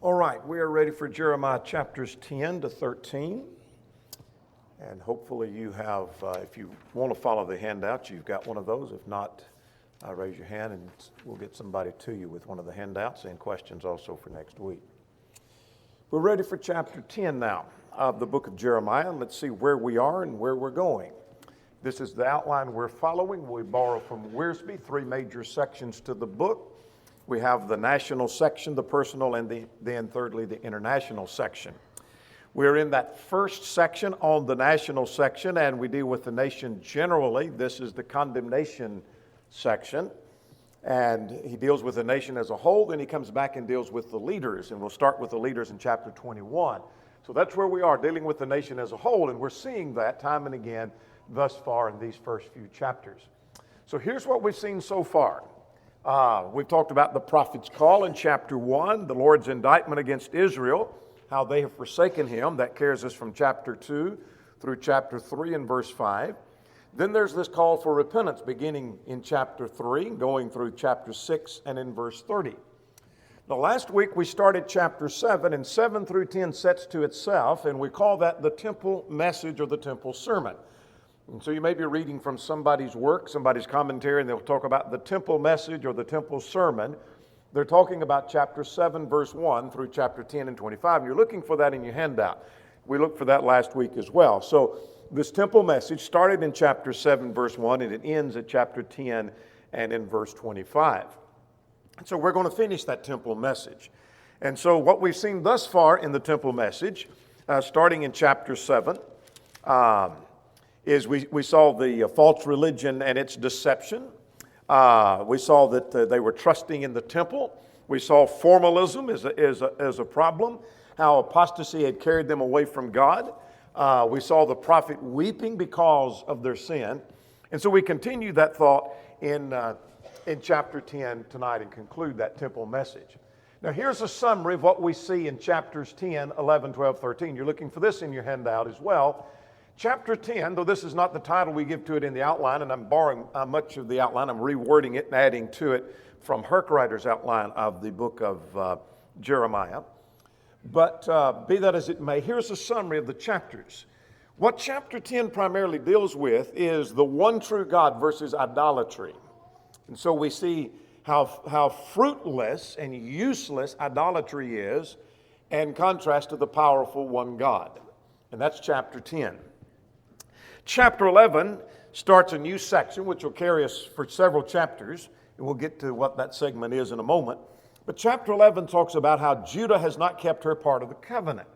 All right, we are ready for Jeremiah chapters 10 to 13. And hopefully you have, if you want to follow the handouts, you've got one of those. If not, raise your hand and we'll get somebody to you with one of the handouts and questions also for next week. We're ready for chapter 10 now of the book of Jeremiah. Let's see where we are and where we're going. This is the outline we're following. We borrow from Wiersbe, 3 major sections to the book. We have the national section, the personal, and then thirdly, the international section. We're in that first section on the national section, and we deal with the nation generally. This is the condemnation section, and he deals with the nation as a whole. Then he comes back and deals with the leaders, and we'll start with the leaders in chapter 21. So that's where we are, dealing with the nation as a whole, and we're seeing that time and again thus far in these first few chapters. So here's what we've seen so far. We've talked about the prophet's call in chapter 1, the Lord's indictment against Israel, how they have forsaken him. That carries us from chapter 2 through chapter 3 and verse 5. Then there's this call for repentance beginning in chapter 3, going through chapter 6 and in verse 30. Now last week we started chapter 7, and 7 through 10 sets to itself, and we call that the temple message or the temple sermon. And so you may be reading from somebody's work, somebody's commentary, and they'll talk about the temple message or the temple sermon. They're talking about chapter 7, verse 1 through chapter 10 and 25. And you're looking for that in your handout. We looked for that last week as well. So this temple message started in chapter 7, verse 1, and it ends at chapter 10 and in verse 25. And so we're going to finish that temple message. And so what we've seen thus far in the temple message, starting in chapter 7, is we saw the false religion and its deception. We saw that they were trusting in the temple. We saw formalism as a problem, how apostasy had carried them away from God. We saw the prophet weeping because of their sin. And so we continue that thought in chapter 10 tonight and conclude that temple message. Now here's a summary of what we see in chapters 10, 11, 12, 13. You're looking for this in your handout as well. Chapter 10, though this is not the title we give to it in the outline, and I'm borrowing much of the outline, I'm rewording it and adding to it from Herkreiter's outline of the book of Jeremiah. But be that as it may, here's a summary of the chapters. What chapter 10 primarily deals with is the one true God versus idolatry. And so we see how fruitless and useless idolatry is in contrast to the powerful one God. And that's chapter 10. Chapter 11 starts a new section, which will carry us for several chapters, and we'll get to what that segment is in a moment. But chapter 11 talks about how Judah has not kept her part of the covenant.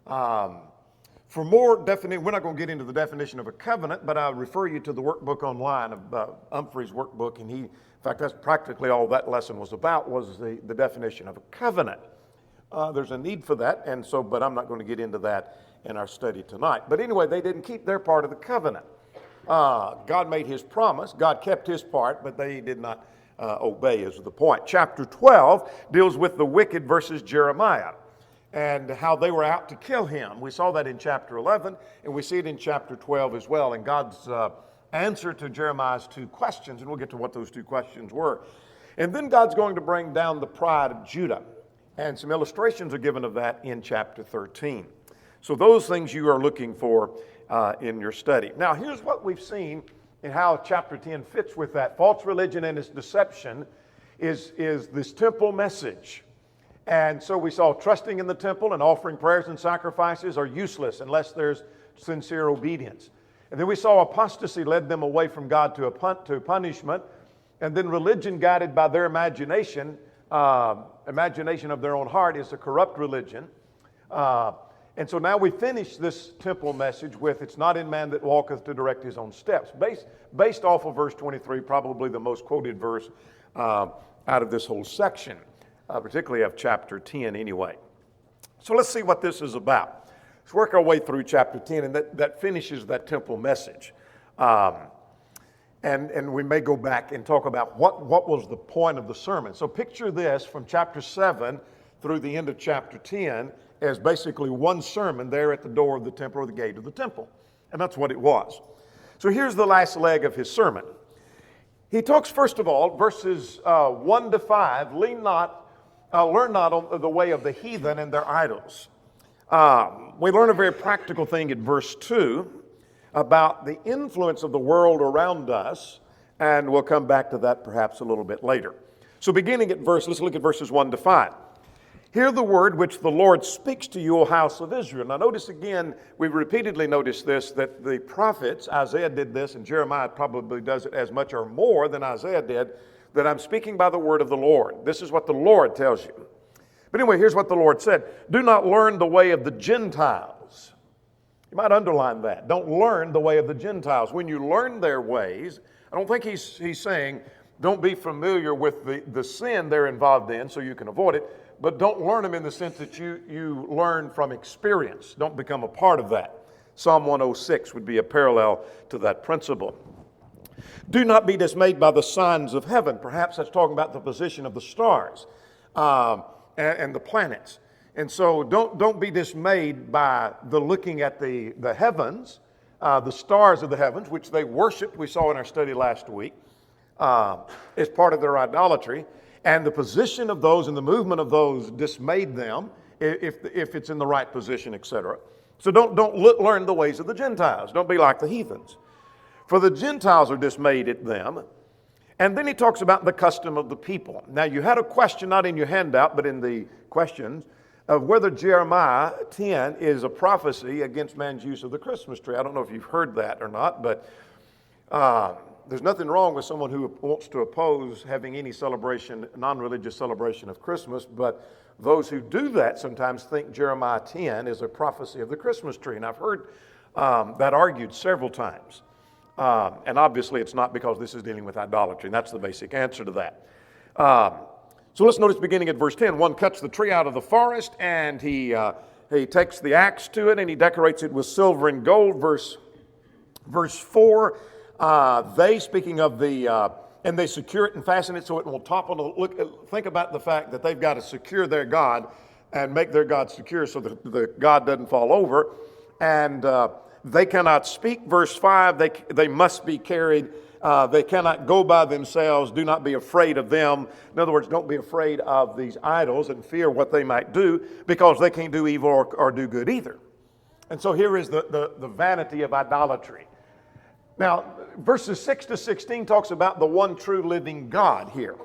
For more definition, we're not going to get into the definition of a covenant, but I refer you to the workbook online of Humphrey's workbook, and in fact, that's practically all that lesson was about, was the definition of a covenant. There's a need for that, and so, but I'm not going to get into that in our study tonight. But anyway, they didn't keep their part of the covenant. God made his promise. God kept his part, but they did not obey is the point. Chapter 12 deals with the wicked versus Jeremiah and how they were out to kill him. We saw that in chapter 11, and we see it in chapter 12 as well. And God's answer to Jeremiah's 2 questions, and we'll get to what those 2 questions were. And then God's going to bring down the pride of Judah. And some illustrations are given of that in chapter 13. So those things you are looking for in your study. Now, here's what we've seen and how chapter 10 fits with that. False religion and its deception is this temple message. And so we saw trusting in the temple and offering prayers and sacrifices are useless unless there's sincere obedience. And then we saw apostasy led them away from God to punishment. And then religion guided by their imagination of their own heart is a corrupt religion. And so now we finish this temple message with, it's not in man that walketh to direct his own steps. Based off of verse 23, probably the most quoted verse out of this whole section, particularly of chapter 10 anyway. So let's see what this is about. Let's work our way through chapter 10, and that finishes that temple message. And we may go back and talk about what was the point of the sermon. So picture this from chapter 7 through the end of chapter 10 as basically one sermon there at the door of the temple or the gate of the temple. And that's what it was. So here's the last leg of his sermon. He talks, first of all, verses 1 to 5, lean not learn not on the way of the heathen and their idols. We learn a very practical thing in verse 2 about the influence of the world around us, and we'll come back to that perhaps a little bit later. So beginning at let's look at verses 1 to 5. Hear the word which the Lord speaks to you, O house of Israel. Now notice again, we've repeatedly noticed this, that the prophets, Isaiah did this, and Jeremiah probably does it as much or more than Isaiah did, that I'm speaking by the word of the Lord. This is what the Lord tells you. But anyway, here's what the Lord said. Do not learn the way of the Gentiles. You might underline that. Don't learn the way of the Gentiles. When you learn their ways, I don't think he's saying don't be familiar with the sin they're involved in so you can avoid it, but don't learn them in the sense that you learn from experience. Don't become a part of that. Psalm 106 would be a parallel to that principle. Do not be dismayed by the signs of heaven. Perhaps that's talking about the position of the stars and the planets. And so don't be dismayed by the looking at the heavens, the stars of the heavens, which they worshiped, we saw in our study last week, as part of their idolatry. And the position of those and the movement of those dismayed them if it's in the right position, etc. So don't learn the ways of the Gentiles. Don't be like the heathens. For the Gentiles are dismayed at them. And then he talks about the custom of the people. Now you had a question, not in your handout, but in the questions, of whether Jeremiah 10 is a prophecy against man's use of the Christmas tree. I don't know if you've heard that or not, but there's nothing wrong with someone who wants to oppose having any celebration, non-religious celebration of Christmas, but those who do that sometimes think Jeremiah 10 is a prophecy of the Christmas tree. And I've heard that argued several times. And obviously it's not, because this is dealing with idolatry, and that's the basic answer to that. So let's notice beginning at verse 10. One cuts the tree out of the forest, and he takes the axe to it, and he decorates it with silver and gold. Verse 4, speaking of and they secure it and fasten it so it will topple. Think about the fact that they've got to secure their God and make their God secure so that the God doesn't fall over. And they cannot speak. Verse 5, they must be carried. They cannot go by themselves. Do not be afraid of them. In other words, don't be afraid of these idols and fear what they might do, because they can't do evil or do good either. And so here is the vanity of idolatry. Now, verses 6 to 16 talks about the one true living God here.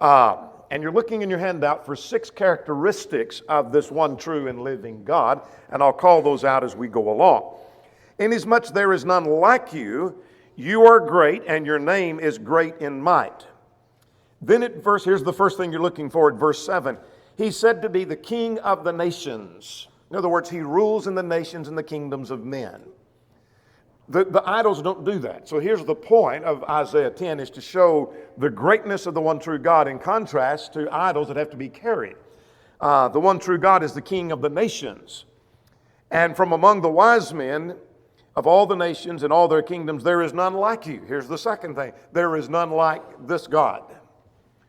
And you're looking in your handout for 6 characteristics of this one true and living God, and I'll call those out as we go along. Inasmuch there is none like you, you are great, and your name is great in might. Then here's the first thing you're looking for at verse 7. He's said to be the King of the nations. In other words, he rules in the nations and the kingdoms of men. The idols don't do that. So here's the point of Isaiah 10, is to show the greatness of the one true God in contrast to idols that have to be carried. The one true God is the King of the nations. And from among the wise men of all the nations and all their kingdoms, there is none like you. Here's the second thing. There is none like this God.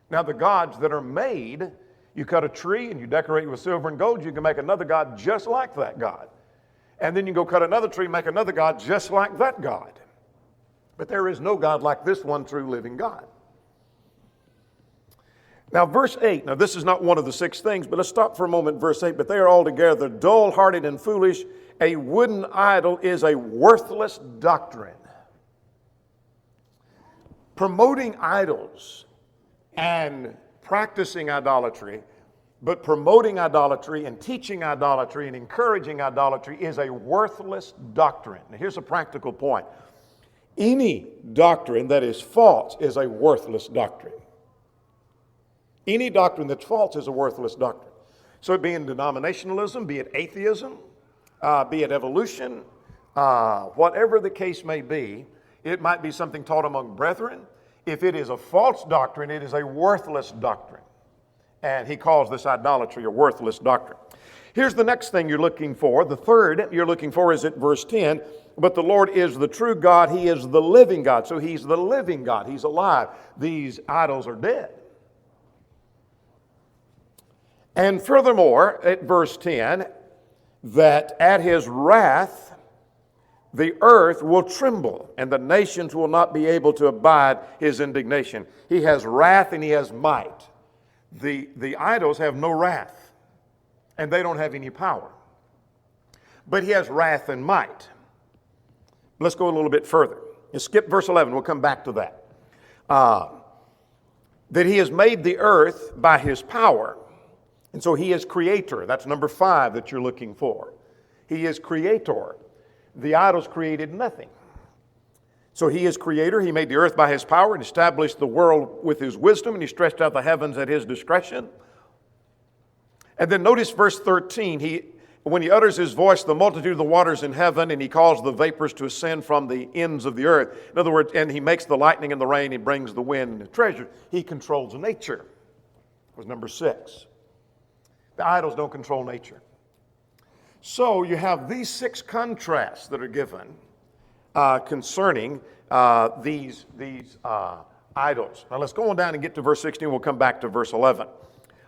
Now the gods that are made, you cut a tree and you decorate it with silver and gold, you can make another God just like that God. And then you go cut another tree, make another God just like that God. But there is no God like this one true living God. Now verse 8, now this is not one of the 6 things, but let's stop for a moment, verse 8. But they are altogether dull-hearted and foolish. A wooden idol is a worthless doctrine. Promoting idols and practicing idolatry, but promoting idolatry and teaching idolatry and encouraging idolatry is a worthless doctrine. Now here's a practical point. Any doctrine that is false is a worthless doctrine. Any doctrine that's false is a worthless doctrine. So it be in denominationalism, be it atheism, be it evolution, whatever the case may be, it might be something taught among brethren. If it is a false doctrine, it is a worthless doctrine. And he calls this idolatry a worthless doctrine. Here's the next thing you're looking for. The third you're looking for is at verse 10. But the Lord is the true God. He is the living God. So he's the living God. He's alive. These idols are dead. And furthermore, at verse 10, that at his wrath the earth will tremble, and the nations will not be able to abide his indignation. He has wrath and he has might. The idols have no wrath, and they don't have any power. But he has wrath and might. Let's go a little bit further. You skip verse 11. We'll come back to that. That he has made the earth by his power. And so he is creator. That's number 5 that you're looking for. He is creator. The idols created nothing. So he is creator. He made the earth by his power and established the world with his wisdom, and he stretched out the heavens at his discretion. And then notice verse 13. When he utters his voice, the multitude of the waters in heaven, and he calls the vapors to ascend from the ends of the earth. In other words, and he makes the lightning and the rain, he brings the wind and the treasure. He controls nature. That was number 6. The idols don't control nature. So you have these 6 contrasts that are given concerning these idols. Now let's go on down and get to verse 16. We'll come back to verse 11.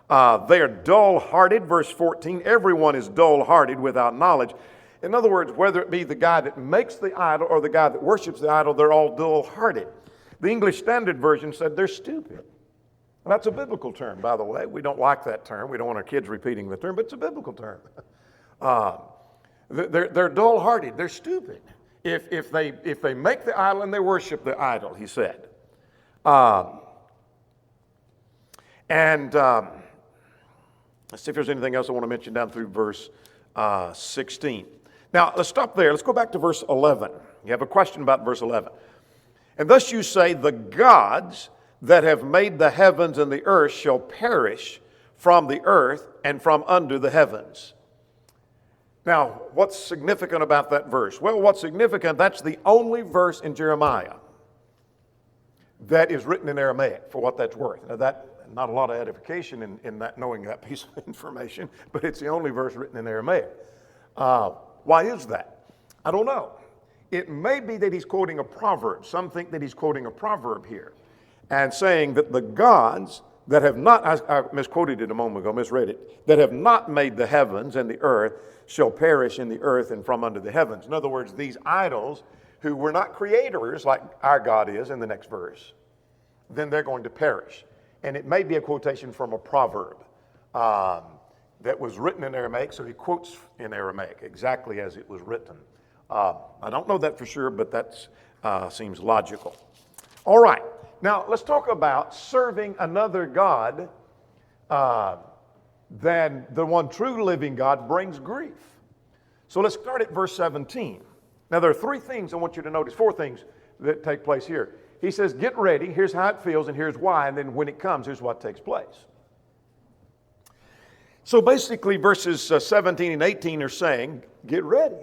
They are dull-hearted, verse 14. Everyone is dull-hearted without knowledge. In other words, whether it be the guy that makes the idol or the guy that worships the idol, they're all dull-hearted. The English Standard Version said they're stupid. Well, that's a biblical term, by the way. We don't like that term. We don't want our kids repeating the term, but it's a biblical term. They're dull-hearted. They're stupid. If they make the idol and they worship the idol, he said. Let's see if there's anything else I want to mention down through verse 16. Now, let's stop there. Let's go back to verse 11. You have a question about verse 11. And thus you say, the gods that have made the heavens and the earth shall perish from the earth and from under the heavens. Now, what's significant about that verse? Well, what's significant, that's the only verse in Jeremiah that is written in Aramaic, for what that's worth. Now, that not a lot of edification in that, knowing that piece of information, but it's the only verse written in Aramaic. Why is that? I don't know. It may be that he's quoting a proverb. Some think that he's quoting a proverb here and saying that the gods that have not, I misquoted it a moment ago, misread it, that have not made the heavens and the earth shall perish in the earth and from under the heavens. In other words, these idols who were not creators like our God is in the next verse, then they're going to perish. And it may be a quotation from a proverb that was written in Aramaic, so he quotes in Aramaic exactly as it was written. I don't know that for sure, but that seems logical. All right, now let's talk about serving another God than the one true living God brings grief. So let's start at verse 17. Now there are 3 things I want you to notice, 4 things that take place here. He says, get ready, here's how it feels, and here's why, and then when it comes, here's what takes place. So basically, verses 17 and 18 are saying, get ready.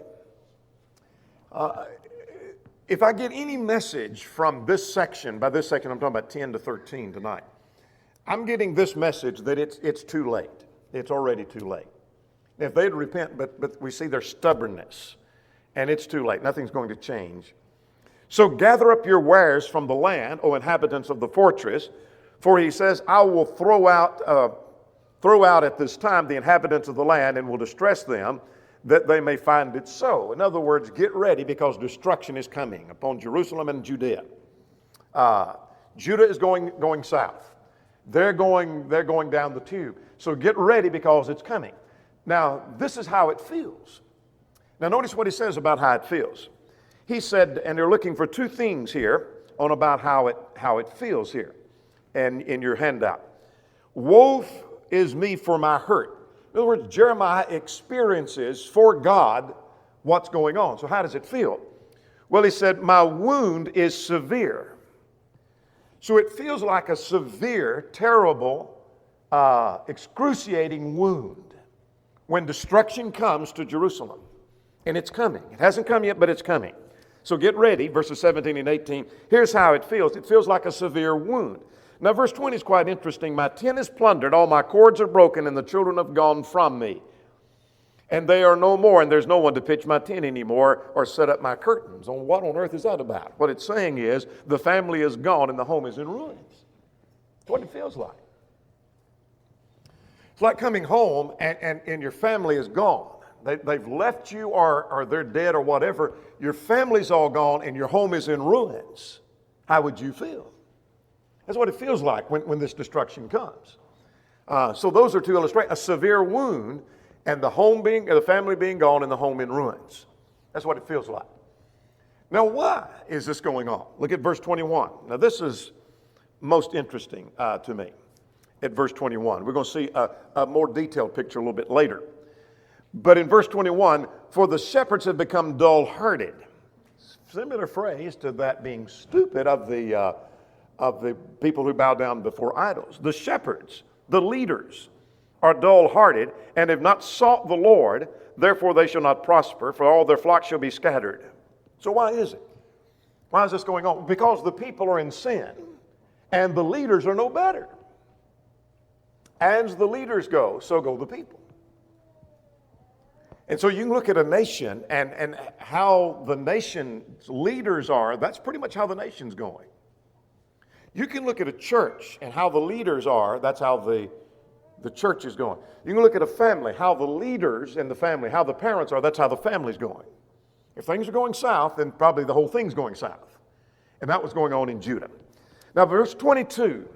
If I get any message from this section, by this section I'm talking about 10 to 13 tonight, I'm getting this message that it's too late. It's already too late. If they'd repent, but we see their stubbornness, and it's too late. Nothing's going to change. So gather up your wares from the land, O inhabitants of the fortress, for he says, I will throw out at this time the inhabitants of the land and will distress them, that they may find it so. In other words, get ready because destruction is coming upon Jerusalem and Judea. Judah is going south. They're going down the tube. So get ready because it's coming. Now, this is how it feels. Now, notice what he says about how it feels. He said, and they're looking for 2 things here on about how it feels here and in your handout. Woe is me for my hurt. In other words, Jeremiah experiences for God what's going on. So how does it feel? Well, he said, my wound is severe. So it feels like a severe, terrible, excruciating wound when destruction comes to Jerusalem. And it's coming. It hasn't come yet, but it's coming. So get ready, verses 17 and 18. Here's how it feels. It feels like a severe wound. Now, verse 20 is quite interesting. My tent is plundered, all my cords are broken, and the children have gone from me. And they are no more, and there's no one to pitch my tent anymore or set up my curtains. What on earth is that about? What it's saying is the family is gone and the home is in ruins. That's what it feels like. It's like coming home and your family is gone. They've left you or they're dead or whatever. Your family's all gone and your home is in ruins. How would you feel? That's what it feels like when this destruction comes. So those are to illustrate a severe wound and the family being gone and the home in ruins. That's what it feels like. Now, why is this going on? Look at verse 21. Now, this is most interesting to me at verse 21. We're going to see a more detailed picture a little bit later. But in verse 21, for the shepherds have become dull-hearted. Similar phrase to that being stupid of the people who bow down before idols. The shepherds, the leaders, are dull-hearted and have not sought the Lord, therefore they shall not prosper, for all their flocks shall be scattered. So why is it? Why is this going on? Because the people are in sin and the leaders are no better. As the leaders go, so go the people. And so you can look at a nation and how the nation's leaders are, that's pretty much how the nation's going. You can look at a church and how the leaders are, that's how the church is going. You can look at a family, how the leaders in the family, how the parents are, that's how the family's going. If things are going south, then probably the whole thing's going south. And that was going on in Judah. Now, verse 22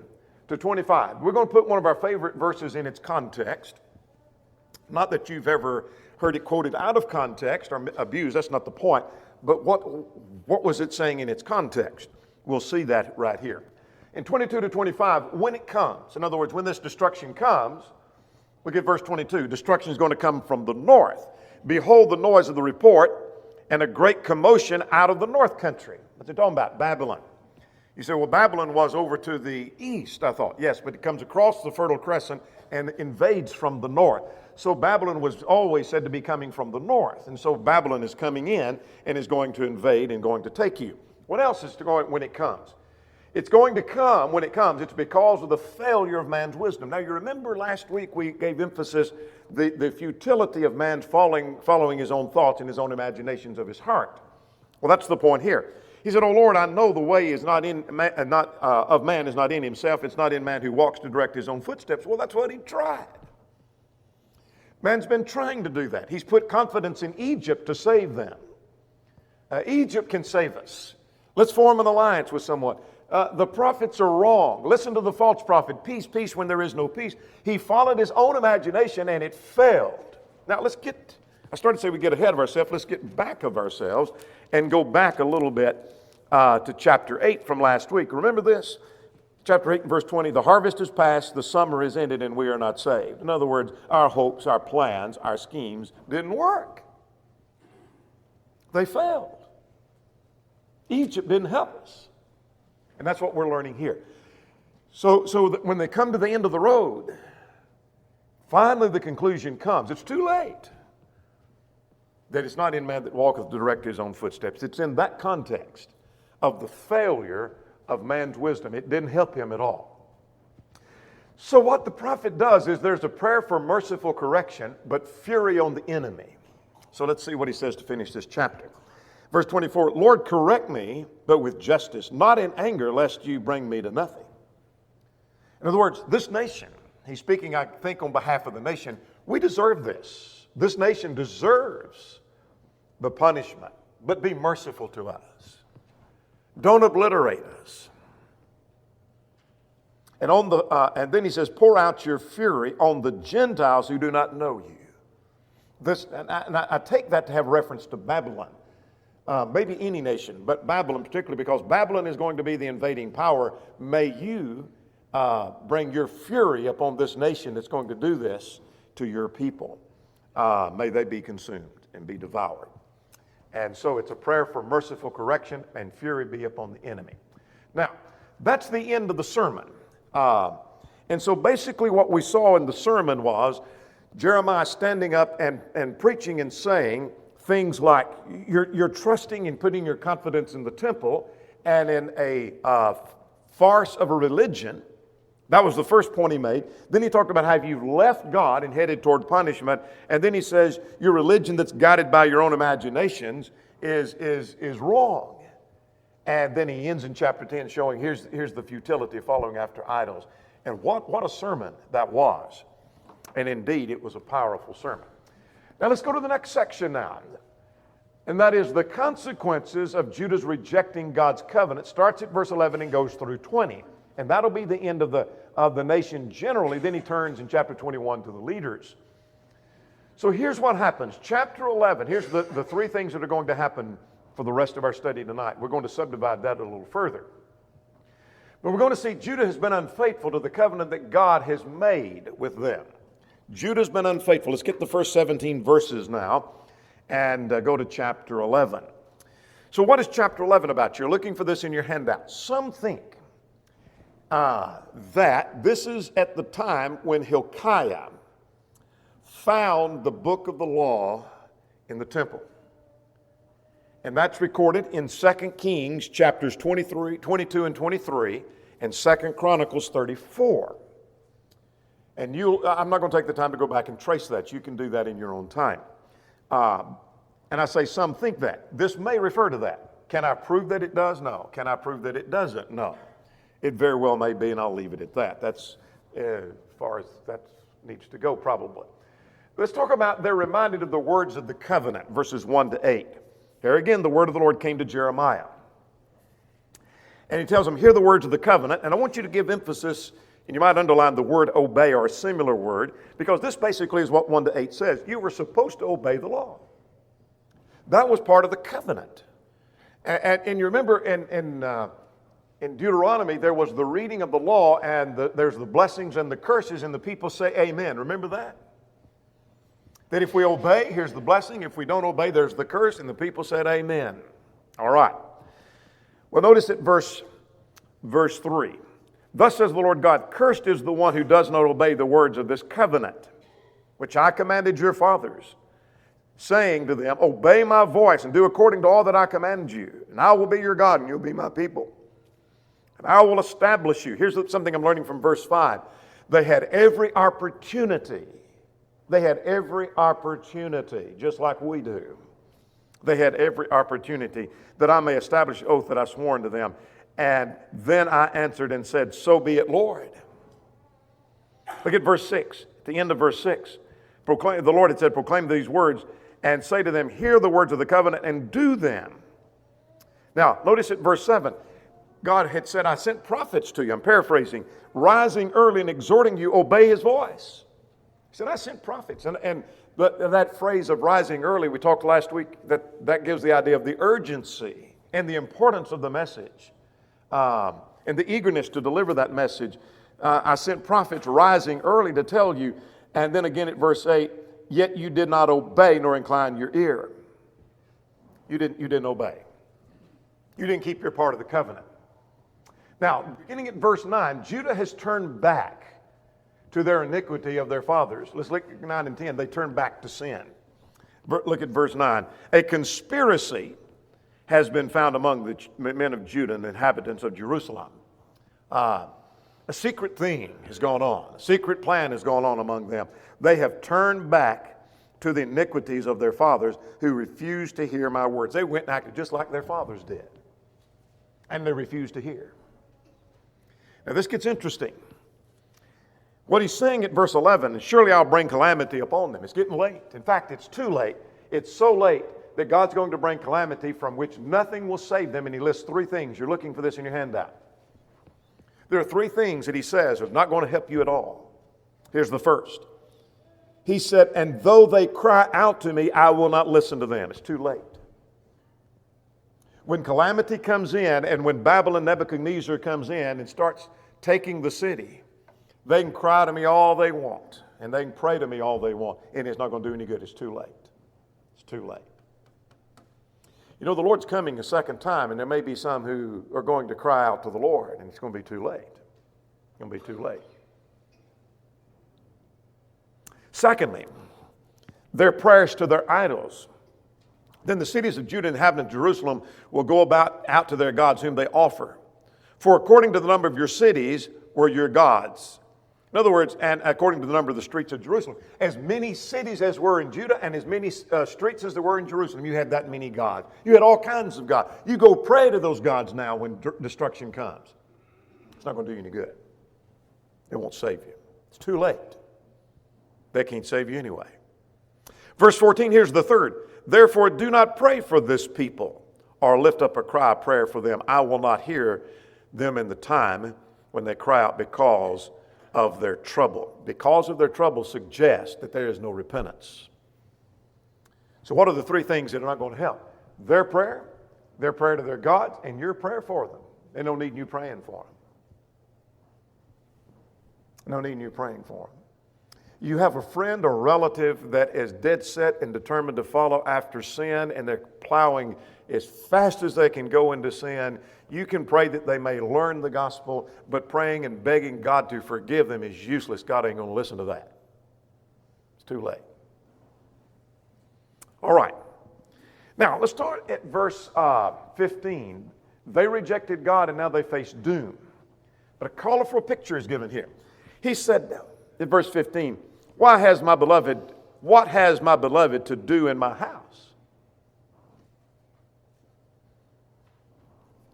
to 25, we're going to put one of our favorite verses in its context. Not that you've ever heard it quoted out of context or abused, that's not the point. But what was it saying in its context? We'll see that right here. In 22 to 25, when it comes, in other words, when this destruction comes, look at verse 22. Destruction is going to come from the north. Behold the noise of the report and a great commotion out of the north country. What's it talking about? Babylon. You say, well, Babylon was over to the east, I thought. Yes, but it comes across the Fertile Crescent and invades from the north. So Babylon was always said to be coming from the north. And so Babylon is coming in and is going to invade and going to take you. What else is going when it comes? It's going to come when it comes. It's because of the failure of man's wisdom. Now, you remember last week we gave emphasis the futility of man's following his own thoughts and his own imaginations of his heart. Well, that's the point here. He said, "Oh Lord, I know the way is of man is not in himself. It's not in man who walks to direct his own footsteps." Well, that's what he tried. Man's been trying to do that. He's put confidence in Egypt to save them. Egypt can save us. Let's form an alliance with someone. The prophets are wrong. Listen to the false prophet. Peace, peace when there is no peace. He followed his own imagination and it failed. Now I started to say we get ahead of ourselves. Let's get back of ourselves and go back a little bit to chapter 8 from last week. Remember this? Chapter 8 and verse 20, the harvest is past, the summer is ended, and we are not saved. In other words, our hopes, our plans, our schemes didn't work. They failed. Egypt didn't help us. And that's what we're learning here. So that when they come to the end of the road, finally the conclusion comes. It's too late. That it's not in man that walketh to direct his own footsteps. It's in that context of the failure of man's wisdom. It didn't help him at all. So what the prophet does is there's a prayer for merciful correction, but fury on the enemy. So let's see what he says to finish this chapter. Verse 24, Lord, correct me, but with justice, not in anger, lest you bring me to nothing. In other words, this nation, he's speaking, I think, on behalf of the nation, we deserve this. This nation deserves the punishment, but be merciful to us. Don't obliterate us. And then he says, pour out your fury on the Gentiles who do not know you. I take that to have reference to Babylon. Maybe any nation, but Babylon particularly, because Babylon is going to be the invading power. May you bring your fury upon this nation that's going to do this to your people. May they be consumed and be devoured. And so it's a prayer for merciful correction and fury be upon the enemy. Now, that's the end of the sermon. And so basically what we saw in the sermon was Jeremiah standing up and preaching and saying things like, you're trusting and putting your confidence in the temple and in a farce of a religion. That was the first point he made. Then he talked about how you've left God and headed toward punishment. And then he says your religion that's guided by your own imaginations is wrong. And then he ends in chapter 10 showing here's the futility of following after idols. And what a sermon that was. And indeed, it was a powerful sermon. Now let's go to the next section now. And that is the consequences of Judah's rejecting God's covenant. Starts at verse 11 and goes through 20. And that'll be the end of the nation generally. Then he turns in chapter 21 to the leaders. So here's what happens. Chapter 11, here's the three things that are going to happen for the rest of our study tonight. We're going to subdivide that a little further. But we're going to see Judah has been unfaithful to the covenant that God has made with them. Judah's been unfaithful. Let's get the first 17 verses now and go to chapter 11. So what is chapter 11 about? You're looking for this in your handout. Some think that this is at the time when Hilkiah found the book of the law in the temple. And that's recorded in 2 Kings chapters 22 and 23 and 2 Chronicles 34. And I'm not going to take the time to go back and trace that. You can do that in your own time. And I say some think that. This may refer to that. Can I prove that it does? No. Can I prove that it doesn't? No. It very well may be, and I'll leave it at that. That's as far as that needs to go, probably. Let's talk about they're reminded of the words of the covenant, verses 1 to 8. There again, the word of the Lord came to Jeremiah. And he tells him, hear the words of the covenant. And I want you to give emphasis, and you might underline the word obey or a similar word, because this basically is what 1 to 8 says. You were supposed to obey the law. That was part of the covenant. And you remember in Deuteronomy, there was the reading of the law, and there's the blessings and the curses, and the people say amen. Remember that? That if we obey, here's the blessing. If we don't obey, there's the curse. And the people said, amen. All right. Well, notice at verse 3. Thus says the Lord God, cursed is the one who does not obey the words of this covenant, which I commanded your fathers, saying to them, obey my voice and do according to all that I command you. And I will be your God and you'll be my people. And I will establish you. Here's something I'm learning from verse 5. They had every opportunity. They had every opportunity, just like we do. They had every opportunity that I may establish the oath that I sworn to them. And then I answered and said, so be it, Lord. Look at verse 6, at the end of verse 6. The Lord had said, proclaim these words and say to them, hear the words of the covenant and do them. Now, notice at verse 7, God had said, I sent prophets to you. I'm paraphrasing. Rising early and exhorting you, obey his voice. He said, I sent prophets. And that phrase of rising early, we talked last week, that gives the idea of the urgency and the importance of the message and the eagerness to deliver that message. I sent prophets rising early to tell you. And then again at verse 8, yet you did not obey nor incline your ear. You didn't obey. You didn't keep your part of the covenant. Now, beginning at verse 9, Judah has turned back to their iniquity of their fathers. Let's look at 9 and 10. They turned back to sin. Look at verse 9. A conspiracy has been found among the men of Judah and the inhabitants of Jerusalem. A secret thing has gone on. A secret plan has gone on among them. They have turned back to the iniquities of their fathers who refused to hear my words. They went and acted just like their fathers did. And they refused to hear. Now this gets interesting. What he's saying at verse 11 is, surely I'll bring calamity upon them. It's getting late. In fact, it's too late. It's so late that God's going to bring calamity from which nothing will save them. And he lists three things. You're looking for this in your handout. There are three things that he says are not going to help you at all. Here's the first. He said, and though they cry out to me, I will not listen to them. It's too late. When calamity comes in and when Babylon Nebuchadnezzar comes in and starts taking the city, they can cry to me all they want, and they can pray to me all they want, and it's not going to do any good. It's too late. It's too late. You know, the Lord's coming a second time, and there may be some who are going to cry out to the Lord, and it's going to be too late. It's going to be too late. Secondly, their prayers to their idols. Then the cities of Judah and inhabitants of Jerusalem will go out to their gods whom they offer. For according to the number of your cities were your gods. In other words, and according to the number of the streets of Jerusalem, as many cities as were in Judah and as many streets as there were in Jerusalem, you had that many gods. You had all kinds of gods. You go pray to those gods now when destruction comes. It's not going to do you any good. It won't save you. It's too late. They can't save you anyway. Verse 14, here's the third. Therefore, do not pray for this people or lift up a cry of prayer for them. I will not hear them in the time when they cry out because of their trouble. Because of their trouble suggests that there is no repentance. So what are the three things that are not going to help? Their prayer to their gods, and your prayer for them. They don't need you praying for them. No need you praying for them. You have a friend or relative that is dead set and determined to follow after sin, and they're plowing as fast as they can go into sin. You can pray that they may learn the gospel, but praying and begging God to forgive them is useless. God ain't going to listen to that. It's too late. All right. Now, let's start at verse 15. They rejected God, and now they face doom. But a colorful picture is given here. He said, in verse 15, what has my beloved to do in my house?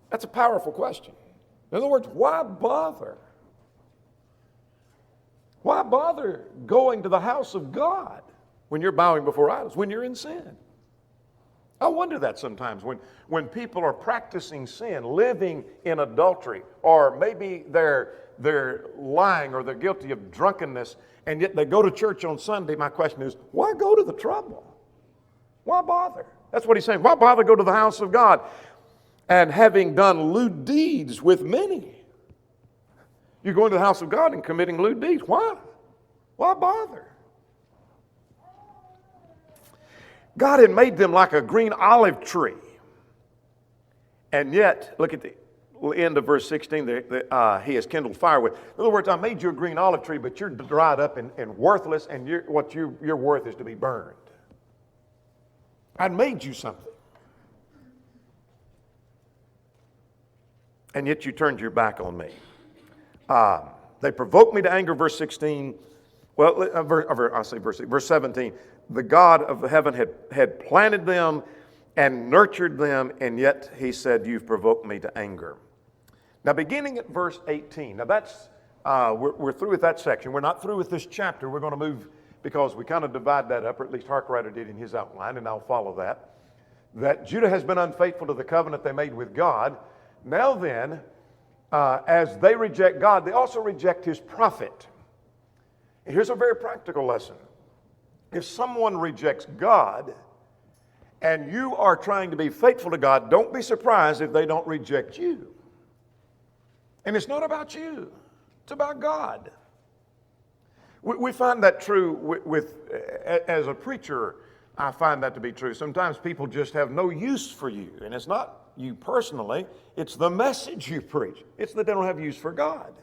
That's a powerful question. In other words, why bother? Why bother going to the house of God when you're bowing before idols, when you're in sin? I wonder that sometimes when people are practicing sin, living in adultery, or maybe they're lying or they're guilty of drunkenness, and yet they go to church on Sunday. My question is, why go to the trouble? Why bother? That's what he's saying. Why bother go to the house of God? And having done lewd deeds with many. You're going to the house of God and committing lewd deeds. Why? Why bother? God had made them like a green olive tree. And yet, look at the end of verse 16, he has kindled fire with. In other words, I made you a green olive tree, but you're dried up and worthless, and your worth is to be burned. I made you something. And yet you turned your back on me. They provoked me to anger, verse 16. Well, verse 17. The God of heaven had planted them and nurtured them, and yet he said, you've provoked me to anger. Now, beginning at verse 18. Now, that's we're through with that section. We're not through with this chapter. We're going to move, because we kind of divide that up, or at least Harkrider did in his outline, and I'll follow that. That Judah has been unfaithful to the covenant they made with God. Now then, as they reject God, they also reject his prophet. And here's a very practical lesson. If someone rejects God and you are trying to be faithful to God, don't be surprised if they don't reject you. And it's not about you. It's about God. We find that true as a preacher. I find that to be true. Sometimes people just have no use for you. And it's not you personally. It's the message you preach. It's that they don't have use for God.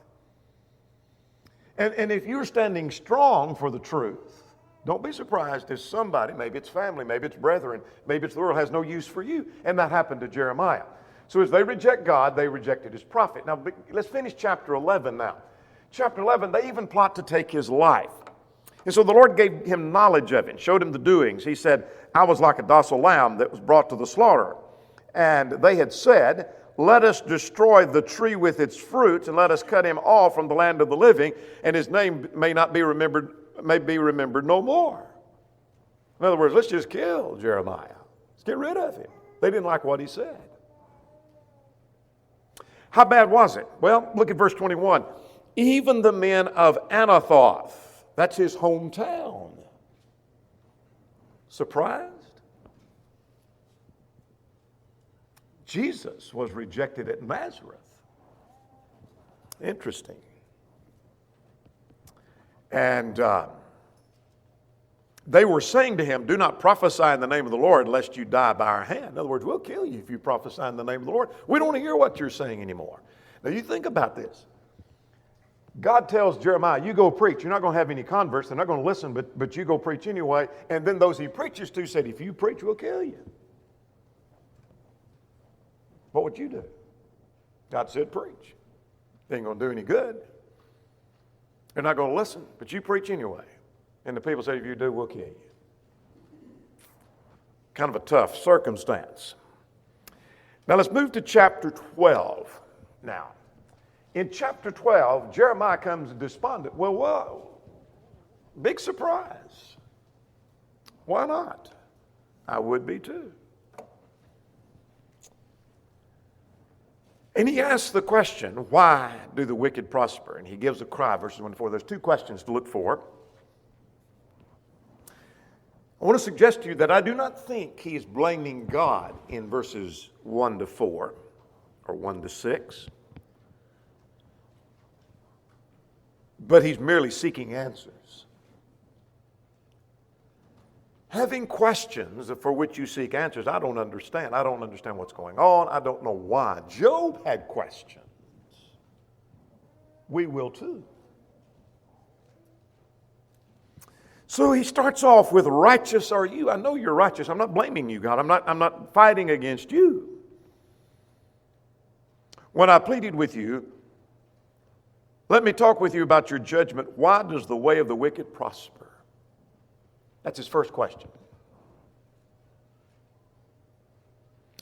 And if you're standing strong for the truth, don't be surprised if somebody, maybe it's family, maybe it's brethren, maybe it's the world, has no use for you. And that happened to Jeremiah. So as they reject God, they rejected his prophet. Now, let's finish chapter 11 now. Chapter 11, they even plot to take his life. And so the Lord gave him knowledge of it, showed him the doings. He said, I was like a docile lamb that was brought to the slaughter. And they had said, let us destroy the tree with its fruits, and let us cut him off from the land of the living, and his name may be remembered no more. In other words, let's just kill Jeremiah. Let's get rid of him. They didn't like what he said. How bad was it? Well, look at verse 21. Even the men of Anathoth, that's his hometown. Surprised? Jesus was rejected at Nazareth. Interesting. And they were saying to him, do not prophesy in the name of the Lord lest you die by our hand. In other words, we'll kill you if you prophesy in the name of the Lord. We don't want to hear what you're saying anymore. Now you think about this. God tells Jeremiah, you go preach. You're not going to have any converts. They're not going to listen, but you go preach anyway. And then those he preaches to said, if you preach, we'll kill you. What would you do? God said, preach. It ain't going to do any good. They're not going to listen, but you preach anyway. And the people say, if you do, we'll kill you. Kind of a tough circumstance. Now let's move to chapter 12 now. In chapter 12, Jeremiah comes despondent. Well, whoa, big surprise. Why not? I would be too. And he asks the question, why do the wicked prosper? And he gives a cry, verses 1 to 4. There's two questions to look for. I want to suggest to you that I do not think he is blaming God in verses 1 to 4 or 1 to 6. But he's merely seeking answers. Having questions for which you seek answers, I don't understand. I don't understand what's going on. I don't know why. Job had questions. We will too. So he starts off with, righteous are you. I know you're righteous. I'm not blaming you, God. I'm not fighting against you. When I pleaded with you, let me talk with you about your judgment. Why does the way of the wicked prosper? That's his first question.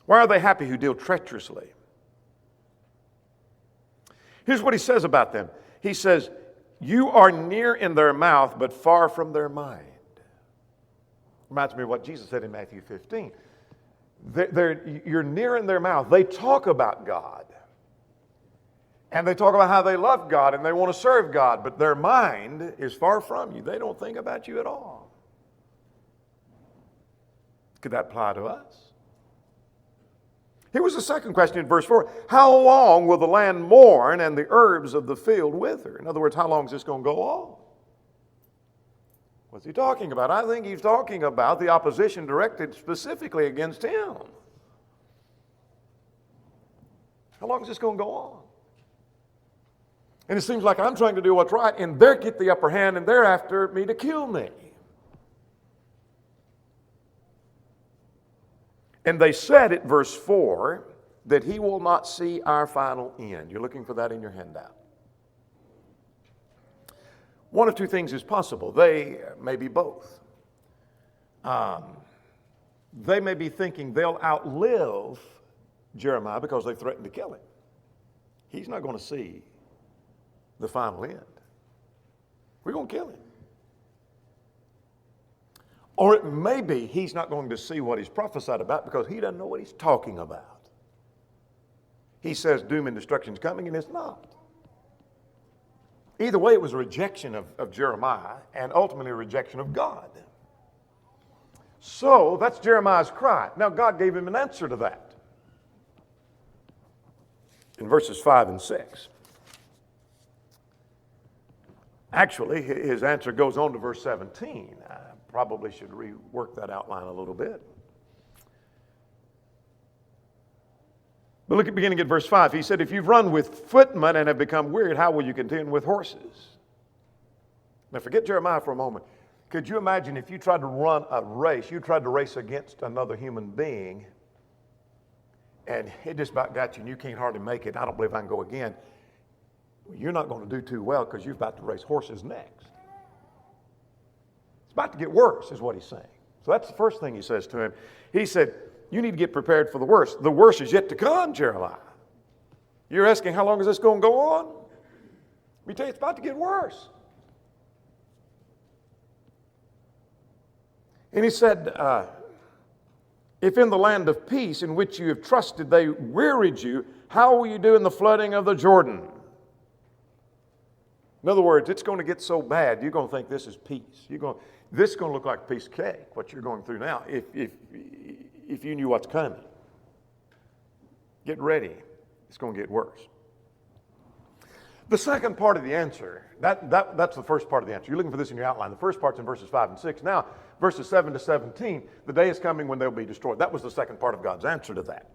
Why are they happy who deal treacherously? Here's what he says about them. He says, you are near in their mouth, but far from their mind. Reminds me of what Jesus said in Matthew 15. You're near in their mouth. They talk about God. And they talk about how they love God and they want to serve God, but their mind is far from you. They don't think about you at all. Could that apply to us? Here was the second question in verse 4. How long will the land mourn and the herbs of the field wither? In other words, how long is this going to go on? What's he talking about? I think he's talking about the opposition directed specifically against him. How long is this going to go on? And it seems like I'm trying to do what's right, and they get the upper hand, and they're after me to kill me. And they said at verse 4 that he will not see our final end. You're looking for that in your handout. One of two things is possible. They may be both. They may be thinking they'll outlive Jeremiah because they threatened to kill him. He's not going to see the final end. We're going to kill him. Or it may be he's not going to see what he's prophesied about because he doesn't know what he's talking about. He says doom and destruction is coming, and it's not. Either way, it was a rejection of Jeremiah and ultimately a rejection of God. So that's Jeremiah's cry. Now God gave him an answer to that. In verses 5 and 6. Actually, his answer goes on to verse 17. I probably should rework that outline a little bit. But look at beginning at verse 5. He said, if you've run with footmen and have become wearied, how will you contend with horses? Now forget Jeremiah for a moment. Could you imagine if you tried to run a race, you tried to race against another human being, and it just about got you and you can't hardly make it. I don't believe I can go again. You're not going to do too well because you're about to race horses next. It's about to get worse, is what he's saying. So that's the first thing he says to him. He said, you need to get prepared for the worst. The worst is yet to come, Jeremiah. You're asking, how long is this going to go on? Let me tell you, it's about to get worse. And he said, if in the land of peace in which you have trusted they wearied you, how will you do in the flooding of the Jordan? In other words, it's going to get so bad, you're going to think this is peace. This is going to look like a piece of cake, what you're going through now, if you knew what's coming. Get ready. It's going to get worse. The second part of the answer, that's the first part of the answer. You're looking for this in your outline. The first part's in verses 5 and 6. Now, verses 7 to 17, the day is coming when they'll be destroyed. That was the second part of God's answer to that.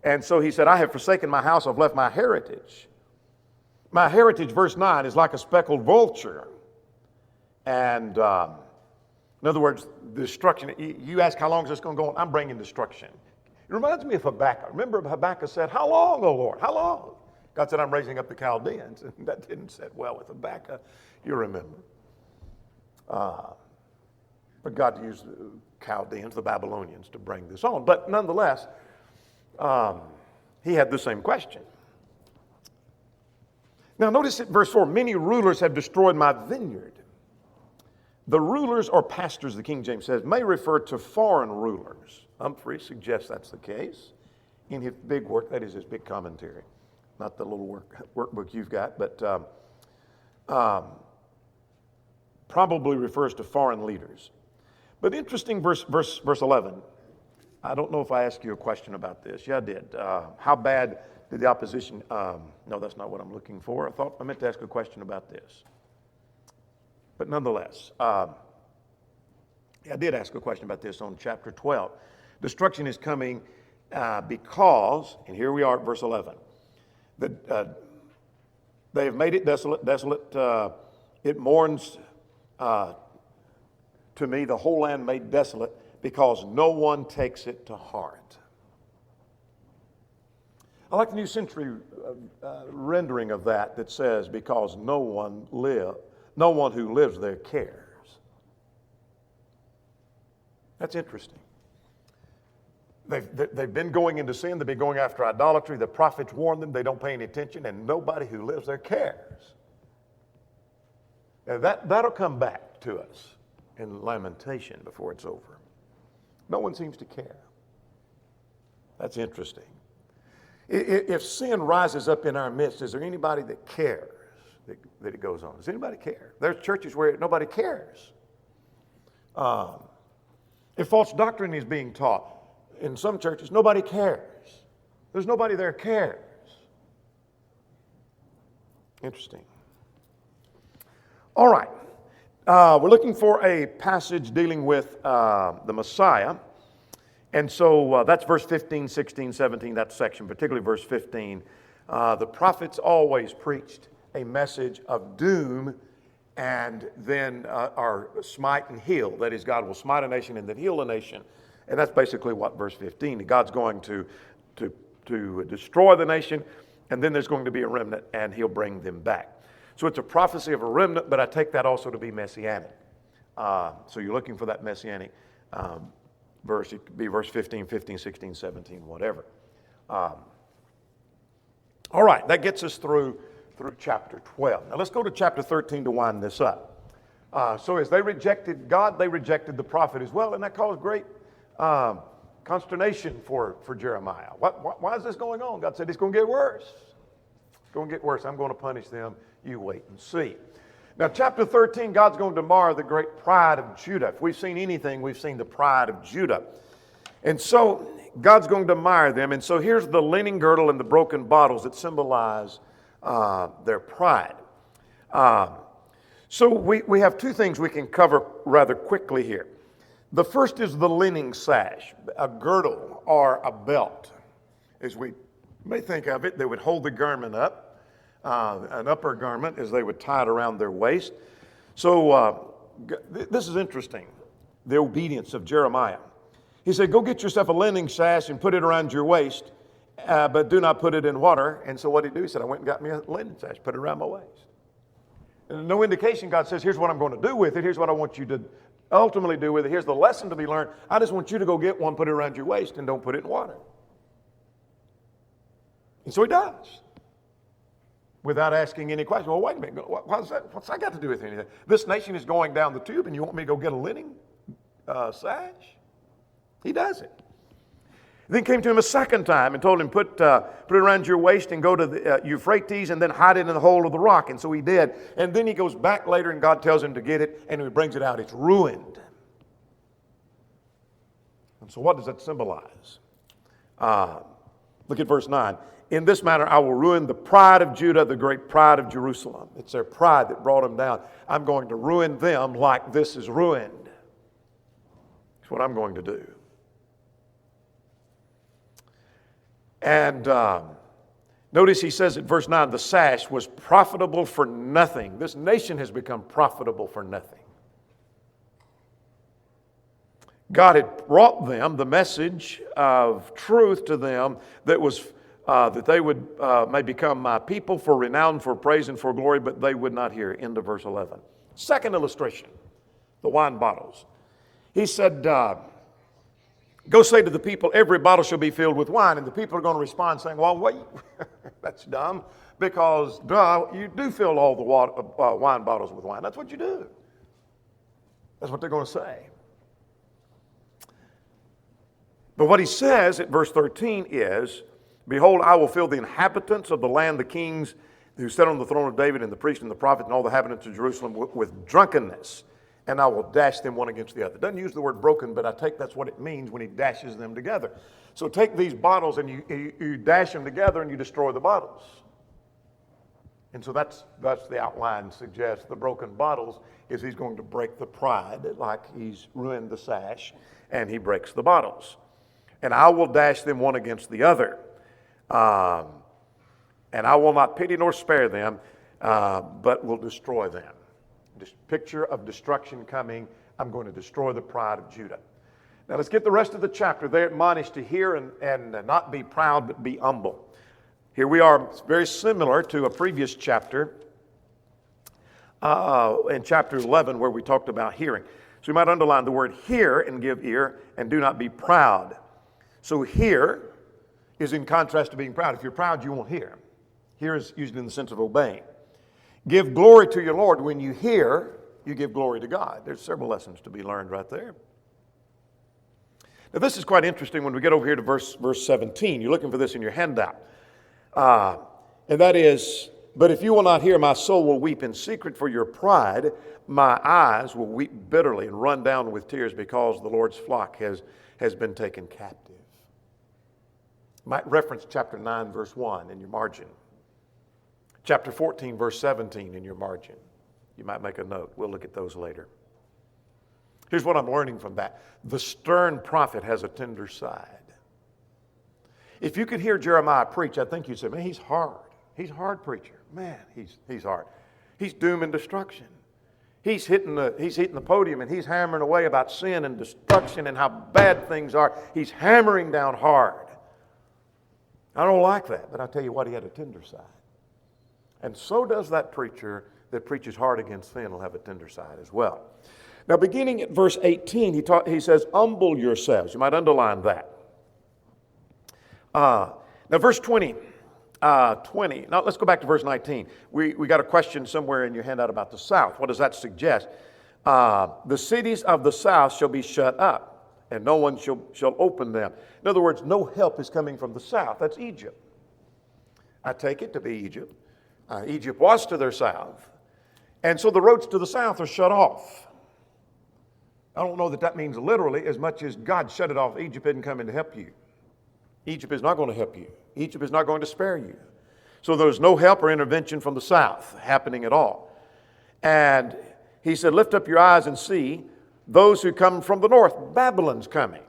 And so he said, I have forsaken my house, I've left my heritage. My heritage, verse 9, is like a speckled vulture. And in other words, destruction. You ask how long is this going to go on? I'm bringing destruction. It reminds me of Habakkuk. Remember Habakkuk said, how long, O Lord? How long? God said, I'm raising up the Chaldeans. And that didn't sit well with Habakkuk. You remember. But God used the Chaldeans, the Babylonians, to bring this on. But nonetheless, he had the same question. Now notice at verse 4, many rulers have destroyed my vineyard. The rulers or pastors, the King James says, may refer to foreign rulers. Humphrey suggests that's the case in his big work, that is his big commentary. not the little workbook you've got, but probably refers to foreign leaders. But interesting, verse 11. I don't know if I asked you a question about this. Yeah, I did. How bad did the opposition? No, that's not what I'm looking for. I meant to ask a question about this. But nonetheless, I did ask a question about this on chapter 12. Destruction is coming because, and here we are at verse 11, they have made it desolate. It mourns to me, the whole land made desolate, because no one takes it to heart. I like the New Century rendering of that says, because no one who lives there cares. That's interesting. They've been going into sin. They've been going after idolatry. The prophets warn them. They don't pay any attention, and nobody who lives there cares. Now that'll come back to us in lamentation before it's over. No one seems to care. That's interesting. If sin rises up in our midst, is there anybody that cares that it goes on? Does anybody care? There's churches where nobody cares. If false doctrine is being taught in some churches, nobody cares. There's nobody there cares. Interesting. All right. We're looking for a passage dealing with the Messiah. And so that's verse 15, 16, 17, that section, particularly verse 15. The prophets always preached a message of doom and then are smite and heal. That is, God will smite a nation and then heal a nation. And that's basically what verse 15, God's going to destroy the nation, and then there's going to be a remnant, and he'll bring them back. So it's a prophecy of a remnant, but I take that also to be messianic. So you're looking for that messianic verse. It could be verse 15, 16, 17, whatever. All right, that gets us through chapter 12. Now let's go to chapter 13 to wind this up. So as they rejected God, they rejected the prophet as well, and that caused great consternation for Jeremiah. Why is this going on? God said it's going to get worse. It's going to get worse. I'm going to punish them. You wait and see. Now, chapter 13, God's going to mar the great pride of Judah. If we've seen anything, we've seen the pride of Judah. And so God's going to mar them. And so here's the linen girdle and the broken bottles that symbolize their pride. So we have two things we can cover rather quickly here. The first is the linen sash, a girdle or a belt. As we may think of it, they would hold the garment up. An upper garment, as they would tie it around their waist. So this is interesting, the obedience of Jeremiah. He said, go get yourself a linen sash and put it around your waist, but do not put it in water. And so what did he do? He said, I went and got me a linen sash, put it around my waist. And no indication God says, here's what I'm going to do with it. Here's what I want you to ultimately do with it. Here's the lesson to be learned. I just want you to go get one, put it around your waist, and don't put it in water. And so he does. Without asking any question. Well, wait a minute. What's that got to do with anything? This nation is going down the tube, and you want me to go get a linen sash? He does it. Then came to him a second time and told him, put it around your waist and go to the Euphrates and then hide it in the hole of the rock. And so he did. And then he goes back later, and God tells him to get it, and when he brings it out, it's ruined. And so what does that symbolize? Look at verse 9. In this manner, I will ruin the pride of Judah, the great pride of Jerusalem. It's their pride that brought them down. I'm going to ruin them like this is ruined. That's what I'm going to do. And notice he says at verse 9, the sash was profitable for nothing. This nation has become profitable for nothing. God had brought them the message of truth to them that was that they would may become my people for renown, for praise, and for glory, but they would not hear. End of verse 11. Second illustration, the wine bottles. He said, go say to the people, every bottle shall be filled with wine. And the people are going to respond saying, well, wait, that's dumb, because you do fill all the wine bottles with wine. That's what you do. That's what they're going to say. But what he says at verse 13 is, Behold, I will fill the inhabitants of the land, the kings who sat on the throne of David and the priests and the prophets and all the inhabitants of Jerusalem with drunkenness, and I will dash them one against the other. It doesn't use the word broken, but I take that's what it means when he dashes them together. So take these bottles and you dash them together and you destroy the bottles. And so that's the outline suggests. The broken bottles is he's going to break the pride, like he's ruined the sash, and he breaks the bottles. And I will dash them one against the other. And I will not pity nor spare them, but will destroy them. This picture of destruction coming. I'm going to destroy the pride of Judah. Now let's get the rest of the chapter. They're admonished to hear and not be proud, but be humble. Here we are, very similar to a previous chapter, in chapter 11, where we talked about hearing. So you might underline the word hear and give ear, and do not be proud. So hear is in contrast to being proud. If you're proud, you won't hear. Hear is used in the sense of obeying. Give glory to your Lord. When you hear, you give glory to God. There's several lessons to be learned right there. Now this is quite interesting when we get over here to verse 17. You're looking for this in your handout. And that is, but if you will not hear, my soul will weep in secret for your pride. My eyes will weep bitterly and run down with tears because the Lord's flock has been taken captive. You might reference chapter 9, verse 1 in your margin. Chapter 14, verse 17 in your margin. You might make a note. We'll look at those later. Here's what I'm learning from that. The stern prophet has a tender side. If you could hear Jeremiah preach, I think you'd say, man, he's hard. He's a hard preacher. Man, he's hard. He's doom and destruction. He's hitting the podium and he's hammering away about sin and destruction and how bad things are. He's hammering down hard. I don't like that, but I tell you what, he had a tender side. And so does that preacher that preaches hard against sin will have a tender side as well. Now, beginning at verse 18, he says, humble yourselves. You might underline that. Now, verse 20. Now, let's go back to verse 19. We got a question somewhere in your handout about the south. What does that suggest? The cities of the south shall be shut up, and no one shall open them. In other words, no help is coming from the south. That's Egypt. I take it to be Egypt. Egypt was to their south. And so the roads to the south are shut off. I don't know that means literally as much as God shut it off. Egypt isn't coming to help you. Egypt is not going to help you. Egypt is not going to spare you. So there's no help or intervention from the south happening at all. And he said, lift up your eyes and see those who come from the north. Babylon's coming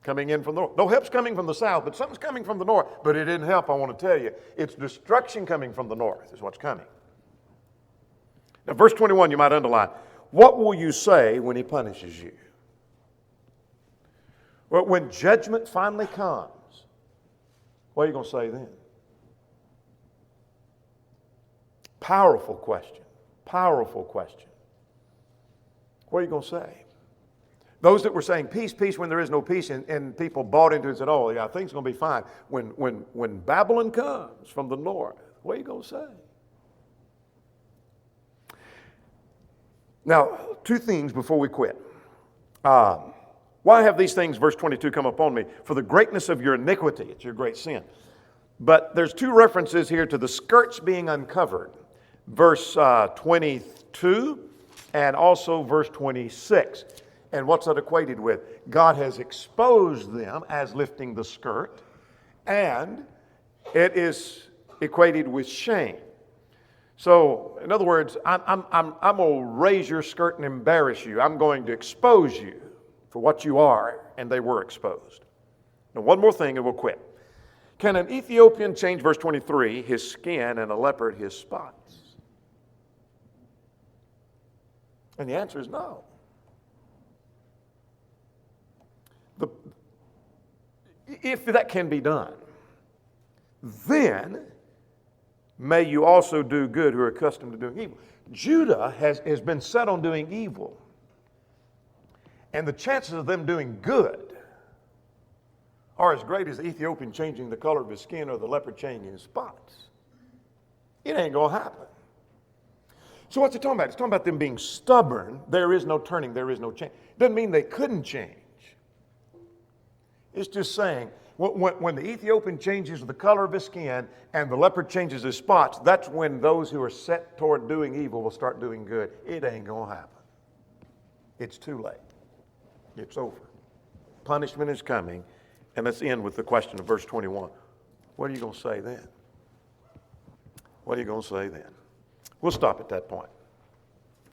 in from the north. No help's coming from the south, but something's coming from the north. But it didn't help, I want to tell you. It's destruction coming from the north is what's coming. Now, verse 21, you might underline. What will you say when he punishes you? Well, when judgment finally comes, what are you going to say then? Powerful question. Powerful question. What are you going to say? Those that were saying peace, peace when there is no peace, and people bought into it and said, oh, yeah, things are going to be fine. When Babylon comes from the north, what are you going to say? Now, two things before we quit. Why have these things, verse 22, come upon me? For the greatness of your iniquity, it's your great sin. But there's two references here to the skirts being uncovered. Verse 22 and also verse 26. And what's that equated with? God has exposed them as lifting the skirt, and it is equated with shame. So, in other words, I'm going to raise your skirt and embarrass you. I'm going to expose you for what you are, and they were exposed. Now, one more thing and we'll quit. Can an Ethiopian change, verse 23, his skin, and a leopard his spots? And the answer is no. If that can be done, then may you also do good who are accustomed to doing evil. Judah has been set on doing evil. And the chances of them doing good are as great as the Ethiopian changing the color of his skin or the leopard changing his spots. It ain't going to happen. So what's it talking about? It's talking about them being stubborn. There is no turning. There is no change. Doesn't mean they couldn't change. It's just saying, When the Ethiopian changes the color of his skin and the leopard changes his spots, that's when those who are set toward doing evil will start doing good. It ain't going to happen. It's too late. It's over. Punishment is coming. And let's end with the question of verse 21. What are you going to say then? What are you going to say then? We'll stop at that point.